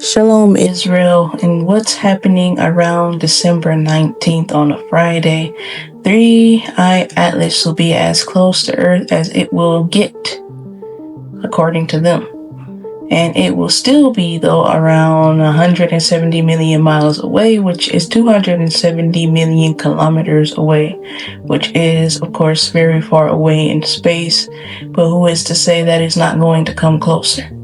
Shalom, Israel, and what's happening around December 19th on a Friday. 3IATLAS will be as close to Earth as it will get, according to them. And it will still be, though, around 170 million miles away, which is 270 million kilometers away, which is, of course, very far away in space. But who is to say that it's not going to come closer?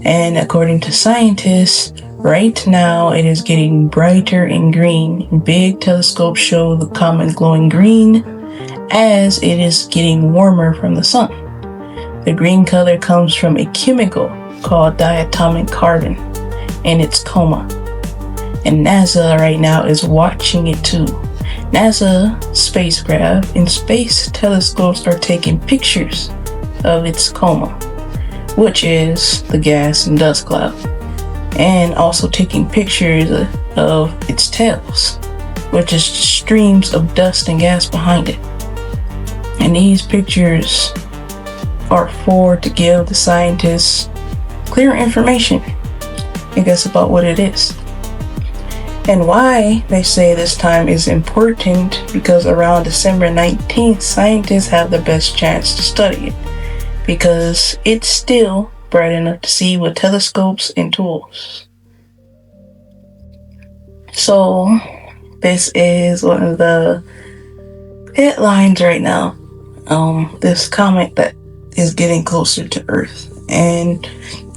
And according to scientists, right now it is getting brighter and green. Big telescopes show the comet glowing green as it is getting warmer from the sun. The green color comes from a chemical called diatomic carbon and its coma. And NASA right now is watching it too. NASA spacecraft and space telescopes are taking pictures of its coma, which is the gas and dust cloud, and also taking pictures of its tails, which is streams of dust and gas behind it. And these pictures are to give the scientists clear information, I guess, about what it is. And why they say this time is important, because around December 19th, scientists have the best chance to study it, because it's still bright enough to see with telescopes and tools. So this is one of the headlines right now. This comet that is getting closer to Earth. And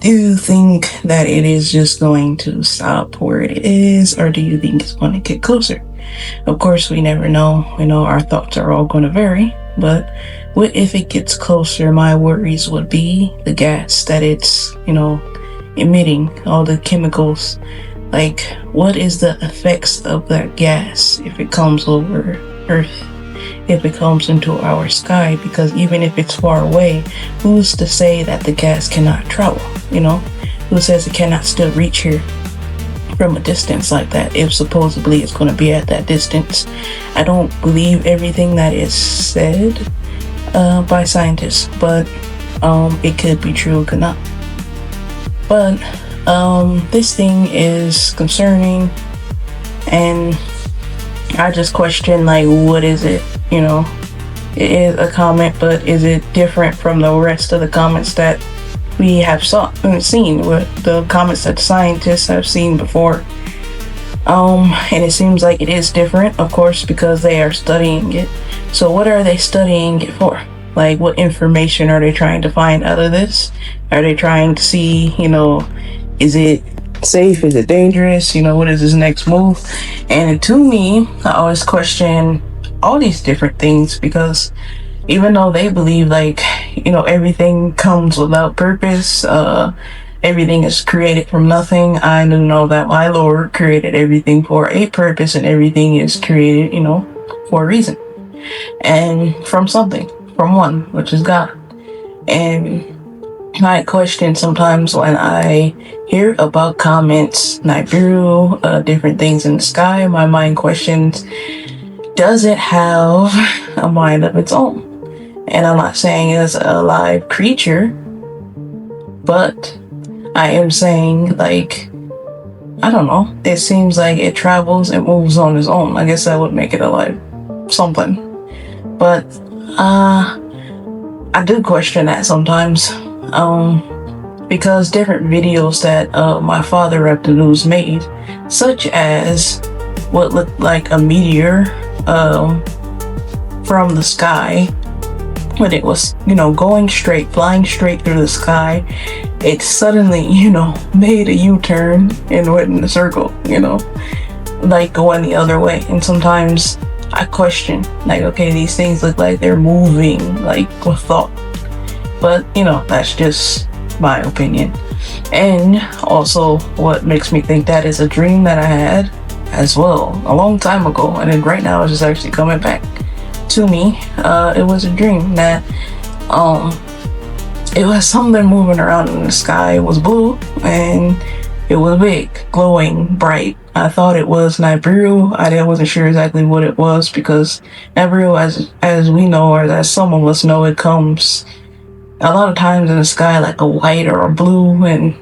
do you think that it is just going to stop where it is, or do you think it's going to get closer? Of course, we never know. Our thoughts are all going to vary, but what if it gets closer? My worries would be the gas that it's, emitting, all the chemicals. Like, what is the effects of that gas if it comes over Earth, if it comes into our sky? Because even if it's far away, who's to say that the gas cannot travel? Who says it cannot still reach here from a distance like that, if supposedly it's going to be at that distance? I don't believe everything that is said by scientists, but it could be true, it could not. But this thing is concerning, and I just question, what is it? It is a comet, but is it different from the rest of the comets that we have seen, with the comets that scientists have seen before? And it seems like it is different, of course, because they are studying it. So what are they studying it for? What information are they trying to find out of this? Are they trying to see, is it safe? Is it dangerous? What is his next move? And to me, I always question all these different things, because even though they believe everything comes without purpose, everything is created from nothing, I do know that my Lord created everything for a purpose, and everything is created, for a reason, and from something, from one, which is God. And I question sometimes when I hear about comets, Nibiru, different things in the sky, my mind questions, does it have a mind of its own? And I'm not saying it's a live creature, but I am saying, I don't know, it seems like it travels and moves on its own. I guess that would make it alive, something. But I do question that sometimes, because different videos that my father Rep the News made, such as what looked like a meteor from the sky, when it was, going straight, flying straight through the sky, it suddenly, made a U-turn and went in a circle, going the other way. And sometimes I question, okay, these things look like they're moving, with thought. But, that's just my opinion. And also, what makes me think that is a dream that I had as well a long time ago, and then right now it's just actually coming back to me. It was a dream that it was something moving around in the sky. It was blue and it was big, glowing, bright. I thought it was Nibiru. I wasn't sure exactly what it was, because Nibiru, as we know, or as some of us know, it comes a lot of times in the sky like a white or a blue, and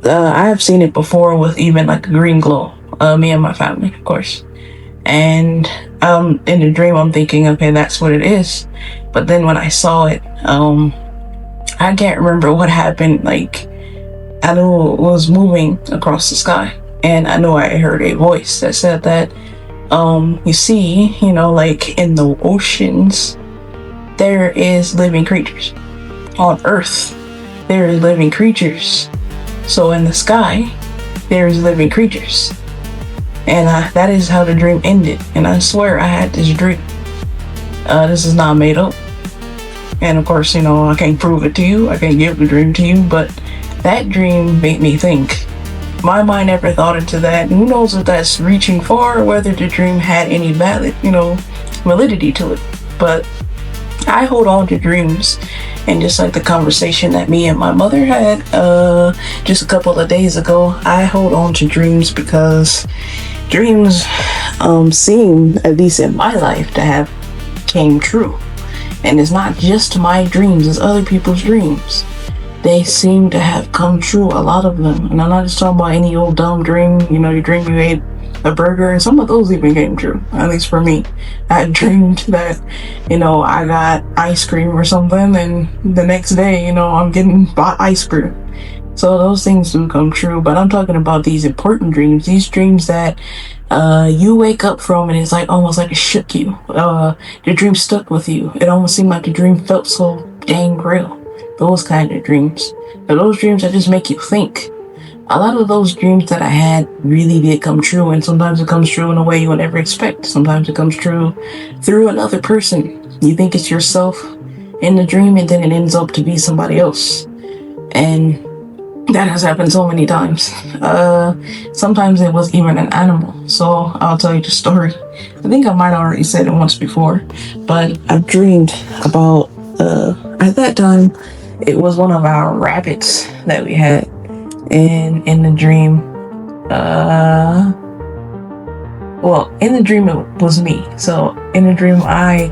I have seen it before with even like a green glow. Me and my family, of course. And in the dream, I'm thinking, okay, that's what it is. But then when I saw it, I can't remember what happened. Like, I knew it was moving across the sky, and I know I heard a voice that said that, you see, like in the oceans, there is living creatures. On Earth, there is living creatures. So in the sky, there is living creatures. And that is how the dream ended. And I swear I had this dream. This is not made up. And of course, I can't prove it to you. I can't give the dream to you. But that dream made me think. My mind never thought into that. Who knows if that's reaching far or whether the dream had any valid, validity to it. But I hold on to dreams. And just like the conversation that me and my mother had just a couple of days ago, I hold on to dreams because dreams seem, at least in my life, to have came true. And it's not just my dreams, it's other people's dreams. They seem to have come true, a lot of them. And I'm not just talking about any old dumb dream, you dream you ate a burger, and some of those even came true, at least for me. I dreamed that, I got ice cream or something, and the next day, I'm getting bought ice cream. So those things do come true, but I'm talking about these important dreams, these dreams that you wake up from and it's like almost like it shook you. The dream stuck with you. It almost seemed like the dream felt so dang real. Those kind of dreams. But those dreams that just make you think. A lot of those dreams that I had really did come true, and sometimes it comes true in a way you would never expect. Sometimes it comes true through another person. You think it's yourself in the dream, and then it ends up to be somebody else. And that has happened so many times. Sometimes it was even an animal. So I'll tell you the story. I think I might have already said it once before, but I've dreamed about, at that time, it was one of our rabbits that we had. And in the dream, in the dream it was me. So in the dream, my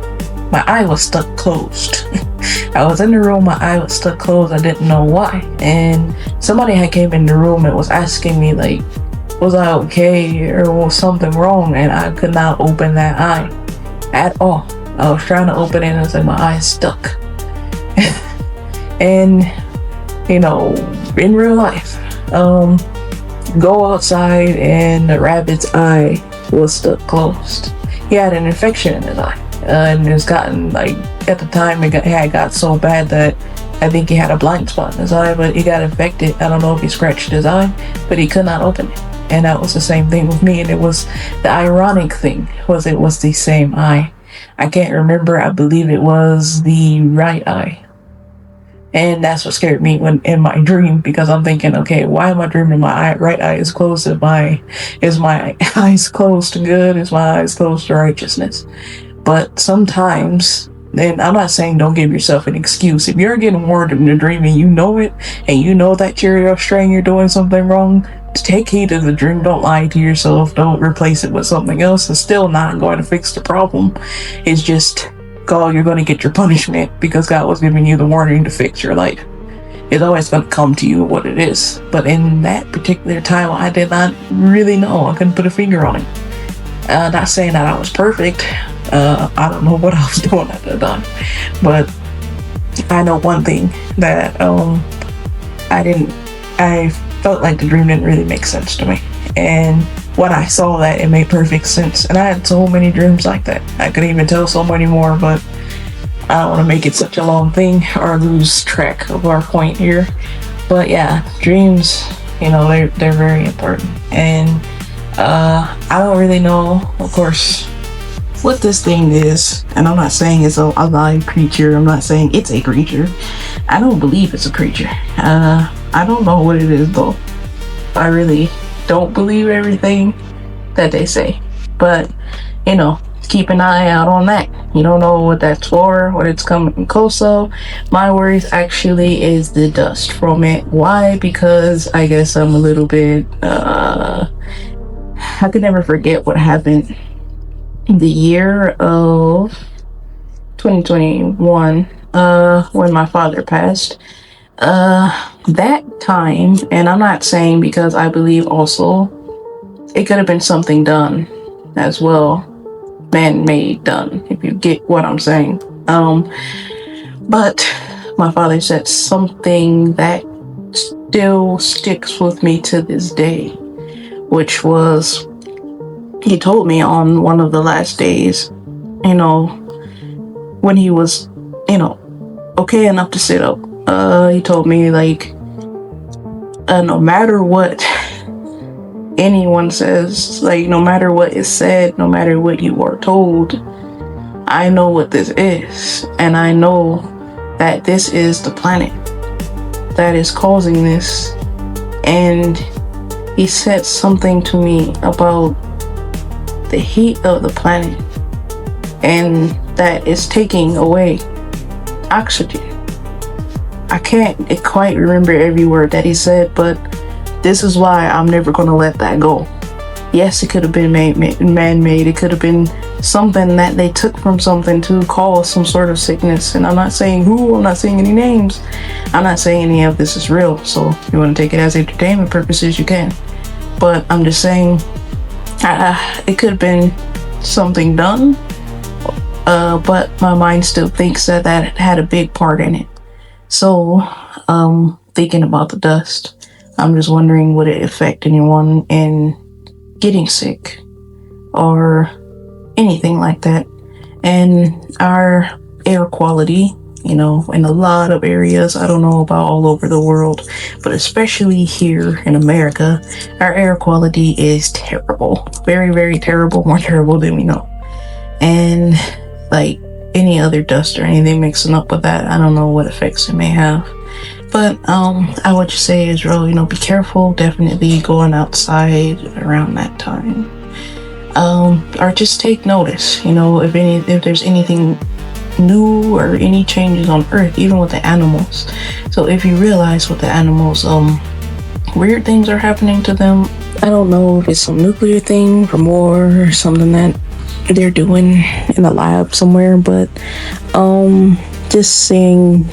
eye was stuck closed. I was in the room, my eye was stuck closed. I didn't know why. And somebody had came in the room and was asking me, like, was I okay or was something wrong? And I could not open that eye at all. I was trying to open it and it's like my eye is stuck. And, in real life, go outside and the rabbit's eye was stuck closed. He had an infection in his eye. And it's gotten, like, at the time it had got so bad that I think he had a blind spot in his eye, but he got infected. I don't know if he scratched his eye, but he could not open it. And that was the same thing with me. And it was the ironic thing was it was the same eye. I can't remember. I believe it was the right eye. And that's what scared me when in my dream, because I'm thinking, okay, why am I dreaming my right eye is closed? Is my eyes closed to good? Is my eyes closed to righteousness? But sometimes, and I'm not saying don't give yourself an excuse. If you're getting warned in a dream and you know it, and you know that you're astray, you're doing something wrong, take heed of the dream. Don't lie to yourself. Don't replace it with something else. It's still not going to fix the problem. It's just, you're going to get your punishment because God was giving you the warning to fix your life. It's always going to come to you what it is. But in that particular time, I did not really know. I couldn't put a finger on it. Not saying that I was perfect. I don't know what I was doing at the time. But I know one thing, that I felt like the dream didn't really make sense to me. And when I saw that, it made perfect sense. And I had so many dreams like that. I could even tell so many more, but I don't want to make it such a long thing or lose track of our point here. But yeah, dreams, they're very important. And I don't really know, of course, what this thing is. And I'm not saying it's a live creature. I'm not saying it's a creature. I don't believe it's a creature. I don't know what it is, though. I really don't believe everything that they say. But, keep an eye out on that. You don't know what that's for, what it's coming close of. My worries actually is the dust from it. Why? Because I guess I'm a little bit, I could never forget what happened in the year of 2021, when my father passed. That time, and I'm not saying, because I believe also it could have been something done as well, man-made done, if you get what I'm saying. But my father said something that still sticks with me to this day, which was, he told me on one of the last days, when he was, okay enough to sit up, he told me, like, no matter what anyone says, like, no matter what is said, no matter what you are told, I know what this is, and I know that this is the planet that is causing this. And he said something to me about the heat of the planet, and that is taking away oxygen. I can't quite remember every word that he said, but this is why I'm never going to let that go. Yes, it could have been man-made. It could have been something that they took from something to cause some sort of sickness. And I'm not saying who, I'm not saying any names. I'm not saying any of this is real. So if you want to take it as entertainment purposes, you can. But I'm just saying, it could have been something done. But my mind still thinks that had a big part in it. So, thinking about the dust, I'm just wondering, would it affect anyone in getting sick or anything like that? And our air quality, in a lot of areas, I don't know about all over the world, but especially here in America, our air quality is terrible. Very, very terrible, more terrible than we know. And like any other dust or anything mixing up with that, I don't know what effects it may have. But I would just say, Israel, be careful. Definitely going outside around that time, or just take notice. If there's anything new or any changes on Earth, even with the animals. So if you realize with the animals, weird things are happening to them. I don't know if it's some nuclear thing from war or something that they're doing in a lab somewhere, but just saying,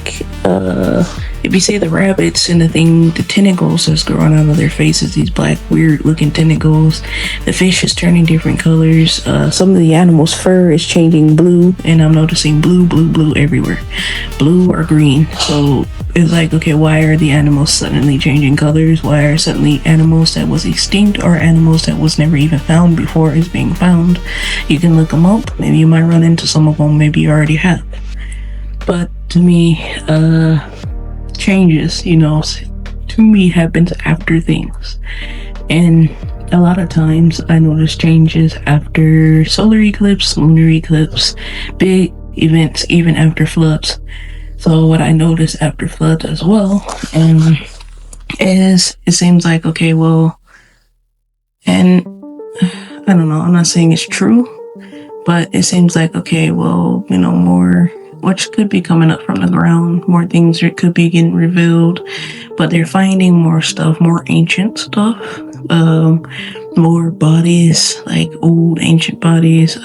if you see the rabbits and the tentacles that's growing out of their faces, these black weird looking tentacles, the fish is turning different colors, some of the animals' fur is changing blue, and I'm noticing blue everywhere, blue or green. So it's like, okay, why are the animals suddenly changing colors? Why are suddenly animals that was extinct or animals that was never even found before is being found? You can look them up. Maybe you might run into some of them. Maybe you already have. But to me, changes, to me happens after things. And a lot of times I notice changes after solar eclipse, lunar eclipse, big events, even after floods. So what I notice after floods as well, is it seems like, okay, well, and I don't know, I'm not saying it's true, but it seems like, okay, well, more, which could be coming up from the ground, more things could be getting revealed, but they're finding more stuff, more ancient stuff, more bodies, like old ancient bodies.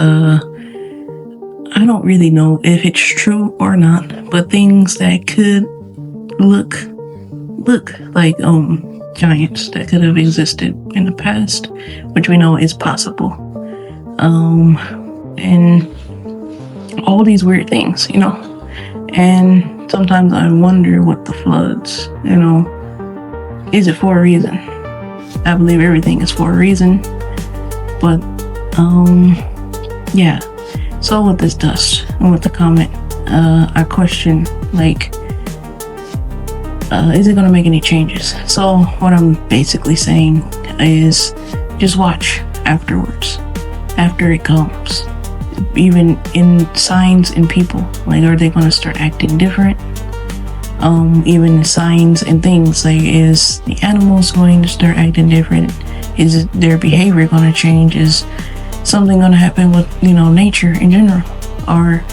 I don't really know if it's true or not, but things that could look like giants that could have existed in the past, which we know is possible. And all these weird things, and sometimes I wonder what the floods, is it for a reason? I believe everything is for a reason, but yeah. So with this dust and with the comet, I question, like, is it going to make any changes? So what I'm basically saying is just watch afterwards, after it comes. Even in signs in people, like, are they going to start acting different? Even signs and things, like, is the animals going to start acting different? Is their behavior going to change? Is something going to happen with, nature in general, or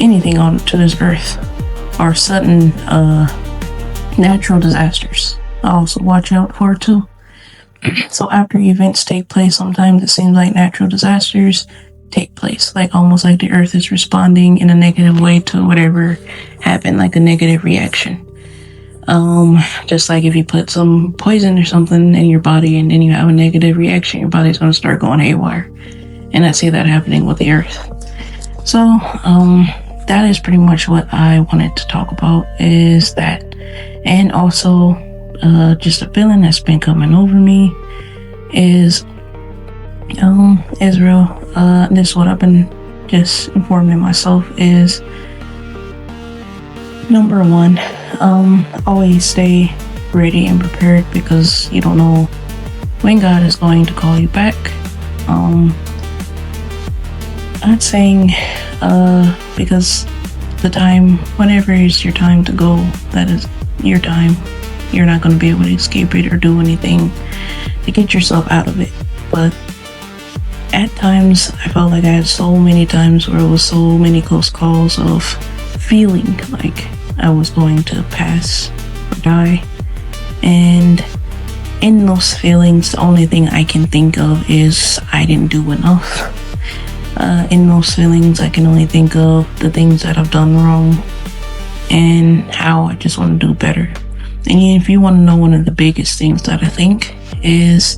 anything on to this earth, or sudden natural disasters? I also watch out for too. So after events take place, sometimes it seems like natural disasters take place, like almost like the earth is responding in a negative way to whatever happened, like a negative reaction. Just like if you put some poison or something in your body and then you have a negative reaction, your body's going to start going haywire. And I see that happening with the earth. So, that is pretty much what I wanted to talk about, is that. And also, just a feeling that's been coming over me is, Israel, this is what I've been just informing myself is, number one, always stay ready and prepared, because you don't know when God is going to call you back. Not saying, because the time, whenever is your time to go, that is your time. You're not going to be able to escape it or do anything to get yourself out of it. But at times, I felt like I had so many times where it was so many close calls of feeling like I was going to pass or die. And in those feelings, the only thing I can think of is I didn't do enough. In those feelings, I can only think of the things that I've done wrong and how I just want to do better. And if you want to know one of the biggest things that I think is,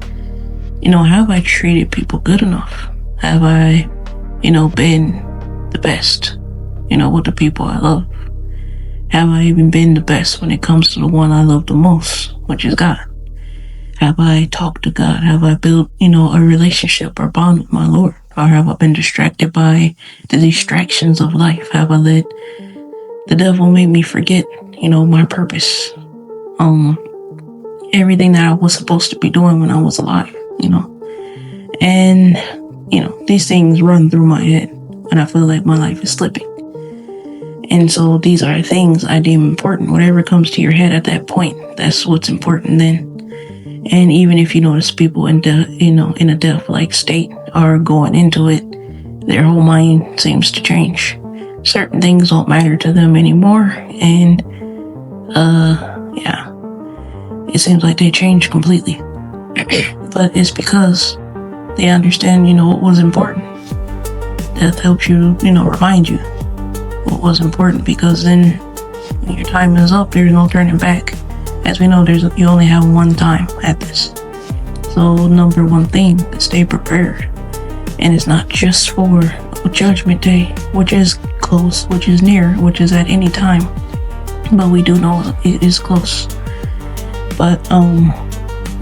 have I treated people good enough? Have I, been the best, with the people I love? Have I even been the best when it comes to the one I love the most, which is God? Have I talked to God? Have I built, a relationship or bond with my Lord? Or have I been distracted by the distractions of life? Have I let the devil make me forget, my purpose? Everything that I was supposed to be doing when I was alive, And, these things run through my head when I feel like my life is slipping. And so these are things I deem important. Whatever comes to your head at that point, that's what's important then. And even if you notice people in a death-like state are going into it, their whole mind seems to change. Certain things don't matter to them anymore, and it seems like they change completely. But it's because they understand, what was important. Death helps you, remind you what was important, because then when your time is up, there's no turning back. As we know, you only have one time at this. So number one thing, stay prepared. And it's not just for Judgment Day, which is close, which is near, which is at any time. But we do know it is close. But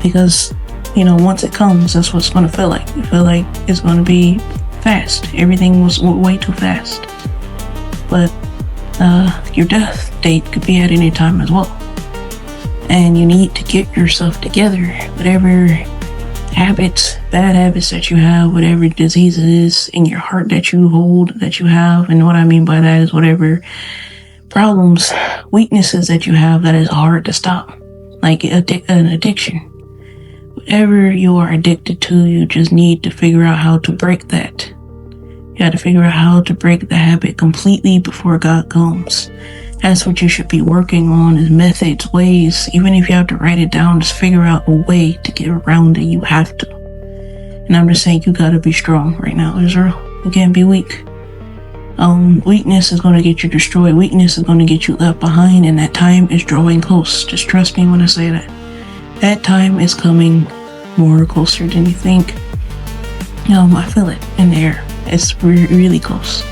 because once it comes, that's what it's going to feel like. You feel like it's going to be fast. Everything was way too fast. But your death date could be at any time as well. And you need to get yourself together. Whatever habits, bad habits that you have, whatever diseases in your heart that you hold, that you have. And what I mean by that is whatever problems, weaknesses that you have that is hard to stop. Like an addiction. Whatever you are addicted to, you just need to figure out how to break that. You got to figure out how to break the habit completely before God comes. That's what you should be working on, is methods, ways. Even if you have to write it down, just figure out a way to get around it. You have to. And I'm just saying, you got to be strong right now, Israel. You can't be weak. Weakness is going to get you destroyed. Weakness is going to get you left behind, and that time is drawing close. Just trust me when I say that. That time is coming more closer than you think. I feel it in the air. It's really close.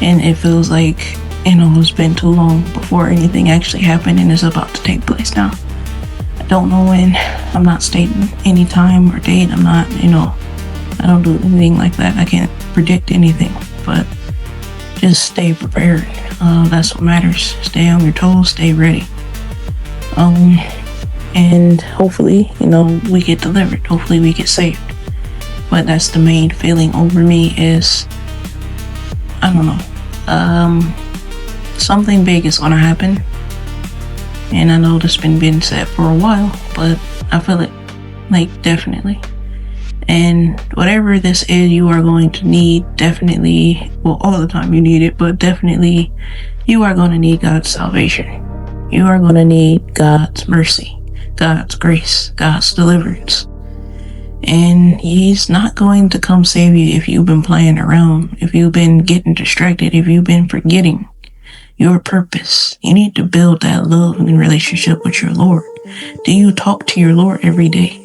And it feels like, it's been too long before anything actually happened, and it's about to take place now. I don't know when. I'm not stating any time or date. I'm not, I don't do anything like that. I can't predict anything, but just stay prepared. That's what matters. Stay on your toes, stay ready. And hopefully, we get delivered. Hopefully we get saved. But that's the main feeling over me is, I don't know. Something big is gonna happen. And I know this been being said for a while, but I feel it, like, definitely. And whatever this is, you are going to need, definitely, well, all the time you need it, but definitely you are going to need God's salvation. You are going to need God's mercy, God's grace, God's deliverance. And He's not going to come save you if you've been playing around, if you've been getting distracted, if you've been forgetting. your purpose. You need to build that love and relationship with your Lord. Do you talk to your Lord every day?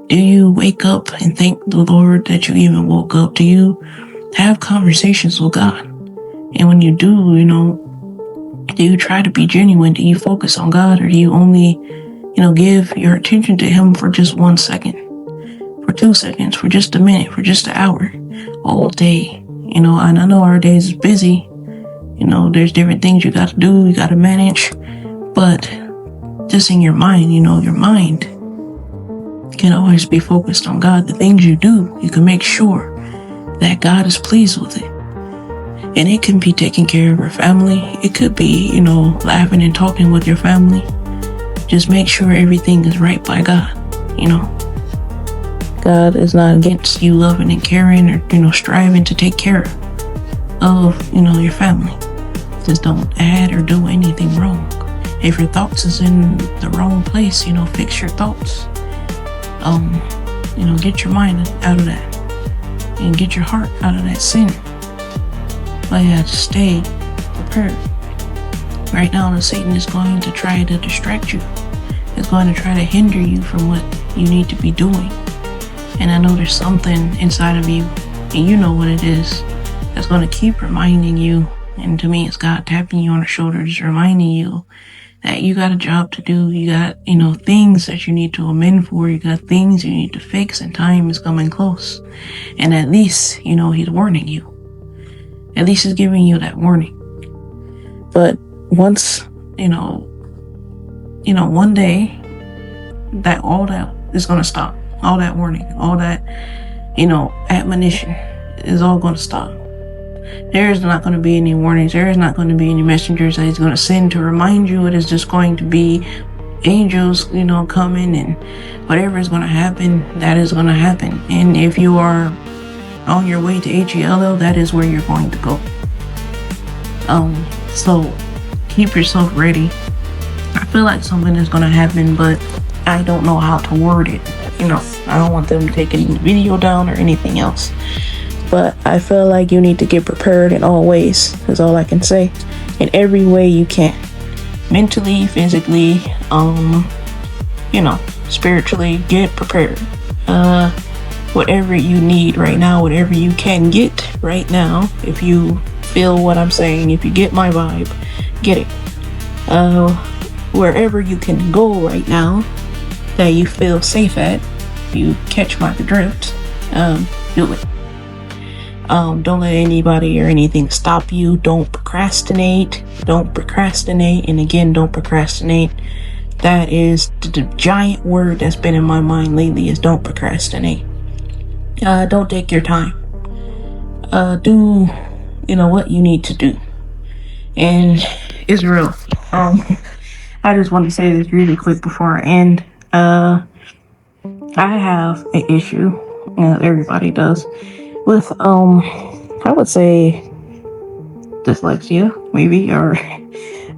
Do you wake up and thank the Lord that you even woke up? Do you have conversations with God? And when you do, do you try to be genuine? Do you focus on God, or do you only, give your attention to Him for just 1 second, for 2 seconds, for just a minute, for just an hour, all day? And I know our days is busy. There's different things you got to do, you got to manage, but just in your mind, your mind can always be focused on God. The things you do, you can make sure that God is pleased with it. And it can be taking care of your family. It could be, laughing and talking with your family. Just make sure everything is right by God. God is not against you loving and caring or, striving to take care of, your family. Just don't add or do anything wrong. If your thoughts is in the wrong place, fix your thoughts. Get your mind out of that and get your heart out of that sin. But yeah, just stay prepared. Right now, Satan is going to try to distract you. It's going to try to hinder you from what you need to be doing. And I know there's something inside of you, and you know what it is, that's going to keep reminding you. And to me, it's God tapping you on the shoulder, just reminding you that you got a job to do. You got, things that you need to amend for. You got things you need to fix, and time is coming close. And at least, He's warning you. At least He's giving you that warning. But once, one day, that all that is going to stop. All that warning, all that, admonition is all going to stop. There is not going to be any warnings. There is not going to be any messengers that He's going to send to remind you. It is just going to be angels, coming, and whatever is going to happen, that is going to happen. And if you are on your way to HELL, that is where you're going to go. So keep yourself ready. I feel like something is going to happen, but I don't know how to word it. I don't want them to take any video down or anything else. But I feel like you need to get prepared in all ways, is all I can say. In every way you can. Mentally, physically, spiritually, get prepared. Whatever you need right now, whatever you can get right now, if you feel what I'm saying, if you get my vibe, get it. Wherever you can go right now that you feel safe at, you catch my drift, do it. Don't let anybody or anything stop you. Don't procrastinate. And again, don't procrastinate. That is the giant word that's been in my mind lately, is don't procrastinate. Don't take your time. Do what you need to do. And it's real. I just want to say this really quick before I end. I have an issue, everybody does, with I would say dyslexia, maybe, or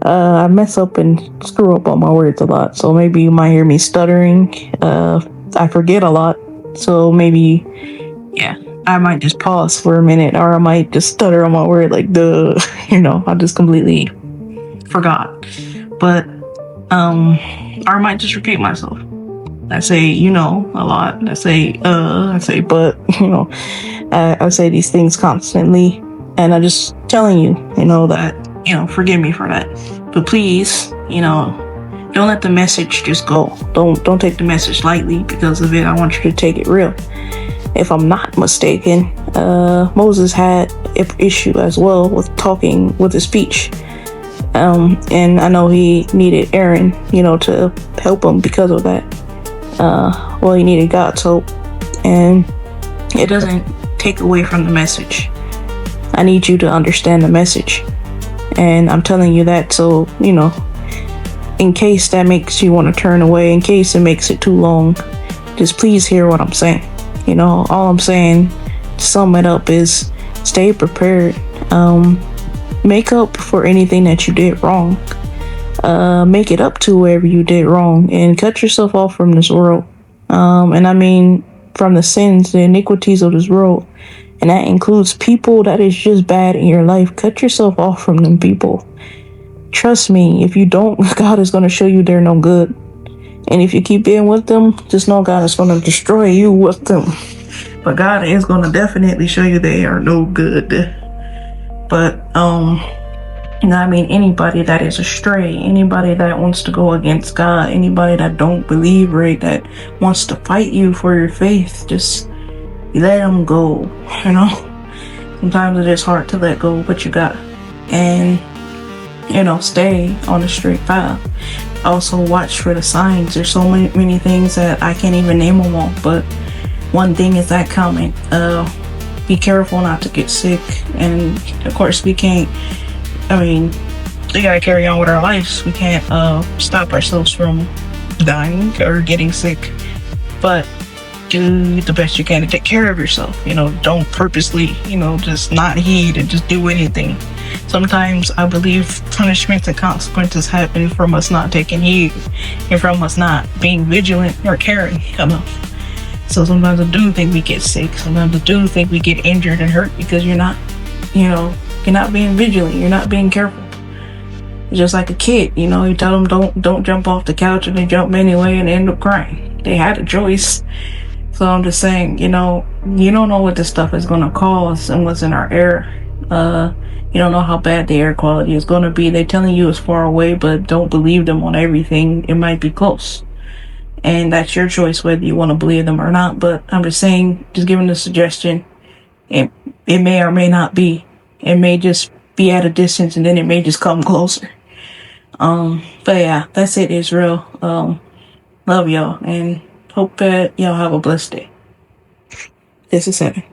I mess up and screw up on my words a lot. So maybe you might hear me stuttering. I forget a lot. So maybe, I might just pause for a minute, or I might just stutter on my word like I just completely forgot. But or I might just repeat myself. I say, a lot. I say, but, I say these things constantly, and I'm just telling you, that, forgive me for that. But please, don't let the message just go. Don't take the message lightly because of it. I want you to take it real. If I'm not mistaken, Moses had an issue as well with talking with his speech. And I know he needed Aaron, to help him because of that. He needed God's help, and it doesn't take away from the message. I need you to understand the message, and I'm telling you that so, in case that makes you want to turn away, in case it makes it too long, just please hear what I'm saying. All I'm saying, to sum it up, is stay prepared. Make up for anything that you did wrong. Make it up to wherever you did wrong, and cut yourself off from this world. And I mean from the sins, the iniquities of this world. And that includes people that is just bad in your life. Cut yourself off from them people. Trust me, if you don't, God is going to show you they're no good. And if you keep being with them, just know God is going to destroy you with them. But God is going to definitely show you they are no good. But, anybody that is astray, anybody that wants to go against God, anybody that don't believe right, that wants to fight you for your faith, just let them go, Sometimes it is hard to let go, but you got to. And, stay on the straight path. Also watch for the signs. There's so many things that I can't even name them all, but one thing is that comment. Be careful not to get sick, and of course we can't. We gotta carry on with our lives. We can't stop ourselves from dying or getting sick, but do the best you can to take care of yourself. Don't purposely, just not heed and just do anything. Sometimes I believe punishments and consequences happen from us not taking heed and from us not being vigilant or caring enough. So sometimes I do think we get sick. Sometimes I do think we get injured and hurt because you're not being vigilant. You're not being careful. It's just like a kid, you tell them don't jump off the couch and they jump anyway and they end up crying. They had a choice. So I'm just saying, you don't know what this stuff is going to cause and what's in our air. You don't know how bad the air quality is going to be. They're telling you it's far away, but don't believe them on everything. It might be close. And that's your choice whether you want to believe them or not. But I'm just saying, just giving a suggestion. It may or may not be. It may just be at a distance and then it may just come closer. But yeah, that's it, Israel. Love y'all and hope that y'all have a blessed day. This is 7.